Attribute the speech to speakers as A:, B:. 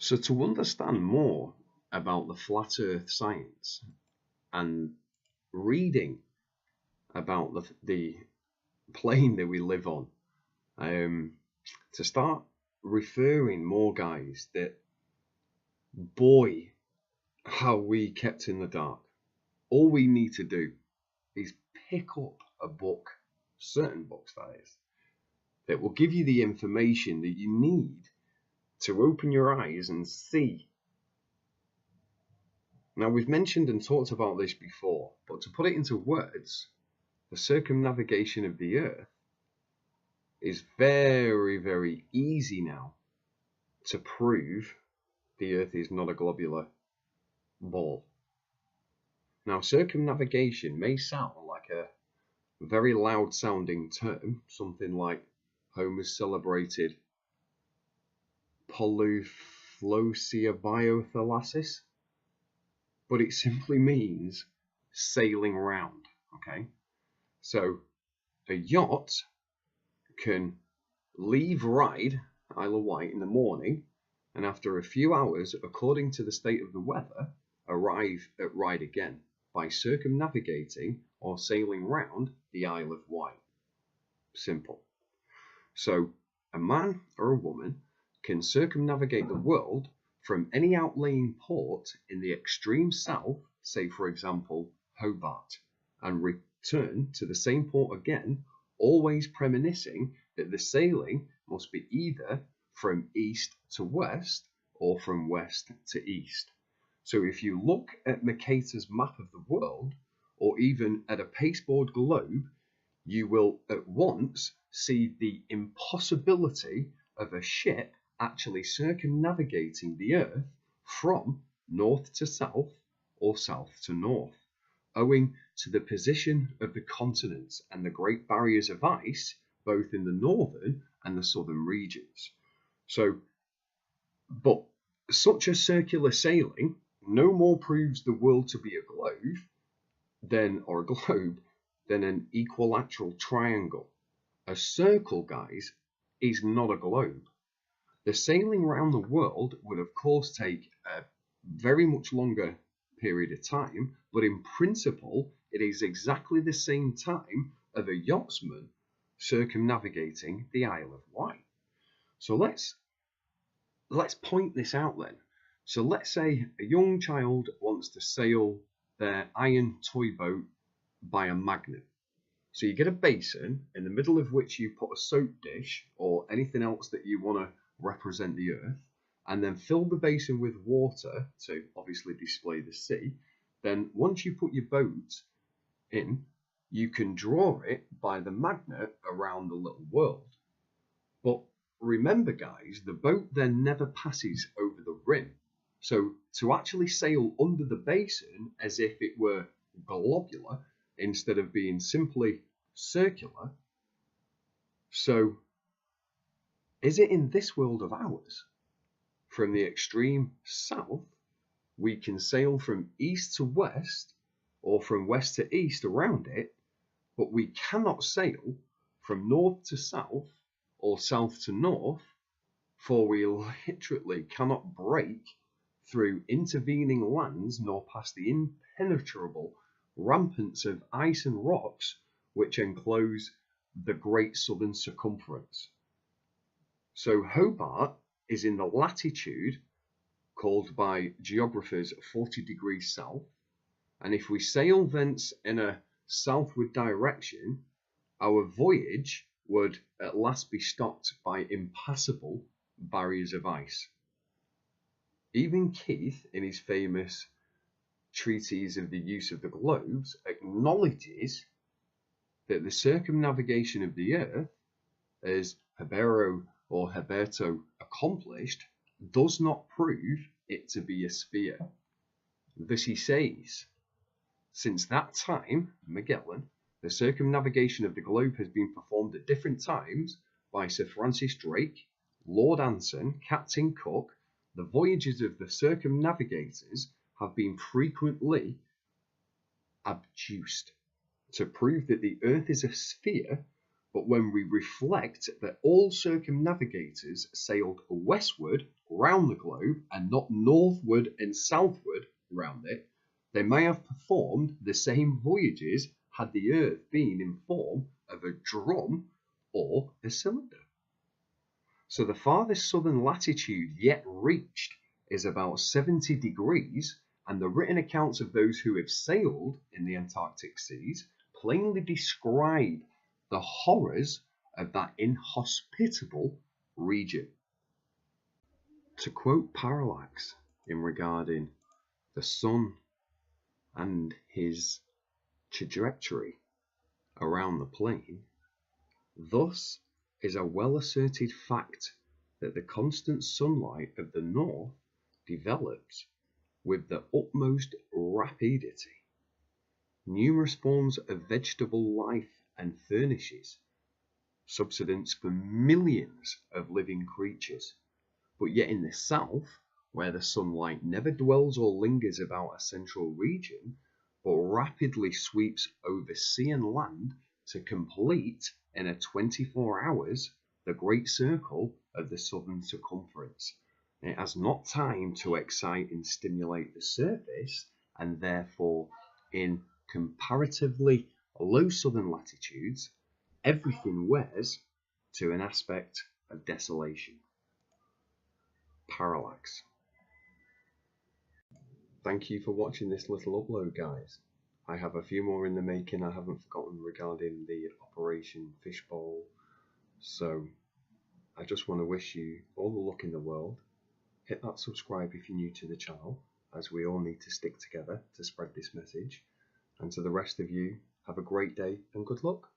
A: So to understand more about the flat earth science and reading about the plane that we live on, to start referring more, guys, that boy, how we kept in the dark. All we need to do is pick up a book, certain books that is, that will give you the information that you need to open your eyes and see. Now, we've mentioned and talked about this before, but to put it into words, the circumnavigation of the Earth is very, very easy now to prove the Earth is not a globular ball. Now, circumnavigation may sound like a very loud sounding term, something like Homer's celebrated polyphlosiobiothalassis, but it simply means sailing round, okay? So a yacht can leave Ryde, Isle of Wight, in the morning, and after a few hours, according to the state of the weather, arrive at Ryde again by circumnavigating or sailing round the Isle of Wight. Simple. So a man or a woman can circumnavigate the world from any outlying port in the extreme south, say for example Hobart, and return to the same port again, always premising that the sailing must be either from east to west or from west to east. So if you look at Mercator's map of the world, or even at a pasteboard globe, you will at once see the impossibility of a ship actually circumnavigating the Earth from north to south or south to north, owing to the position of the continents and the great barriers of ice, both in the northern and the southern regions. So, but such a circular sailing no more proves the world to be a globe than an equilateral triangle. A circle, guys, is not a globe. The sailing around the world would of course take a very much longer period of time, but in principle it is exactly the same time of a yachtsman circumnavigating the Isle of Wight. So let's point this out then. So let's say a young child wants to sail their iron toy boat by a magnet. So you get a basin in the middle of which you put a soap dish or anything else that you want to represent the Earth, and then fill the basin with water to obviously display the sea. Then once you put your boat in, you can draw it by the magnet around the little world. But remember, guys, the boat then never passes over the rim. So to actually sail under the basin as if it were globular instead of being simply circular. So is it in this world of ours? From the extreme south, we can sail from east to west or from west to east around it, but we cannot sail from north to south or south to north, for we literally cannot break through intervening lands nor past the impenetrable rampants of ice and rocks which enclose the great southern circumference. So Hobart is in the latitude called by geographers 40 degrees south, and if we sail thence in a southward direction, our voyage would at last be stopped by impassable barriers of ice. Even Keith, in his famous treatise of the use of the globes, acknowledges that the circumnavigation of the Earth, as Hebero or Heberto accomplished, does not prove it to be a sphere. Thus he says, since that time, Magellan, the circumnavigation of the globe has been performed at different times by Sir Francis Drake, Lord Anson, Captain Cook. The voyages of the circumnavigators have been frequently abduced to prove that the Earth is a sphere, but when we reflect that all circumnavigators sailed westward round the globe and not northward and southward round it, they may have performed the same voyages had the Earth been in form of a drum or a cylinder. So the farthest southern latitude yet reached is about 70 degrees, and the written accounts of those who have sailed in the Antarctic seas plainly describe the horrors of that inhospitable region. To quote Parallax in regarding the sun and his trajectory around the plane, thus is a well-asserted fact that the constant sunlight of the north develops with the utmost rapidity numerous forms of vegetable life and furnishes subsistence for millions of living creatures. But yet in the south, where the sunlight never dwells or lingers about a central region, but rapidly sweeps over sea and land to complete in a 24 hours the great circle of the southern circumference. It has not time to excite and stimulate the surface, and therefore in comparatively low southern latitudes, everything wears to an aspect of desolation. Parallax. Thank you for watching this little upload, guys. I have a few more in the making I haven't forgotten regarding the Operation Fishbowl. So I just want to wish you all the luck in the world. Hit that subscribe if you're new to the channel, as we all need to stick together to spread this message. And to the rest of you, have a great day and good luck.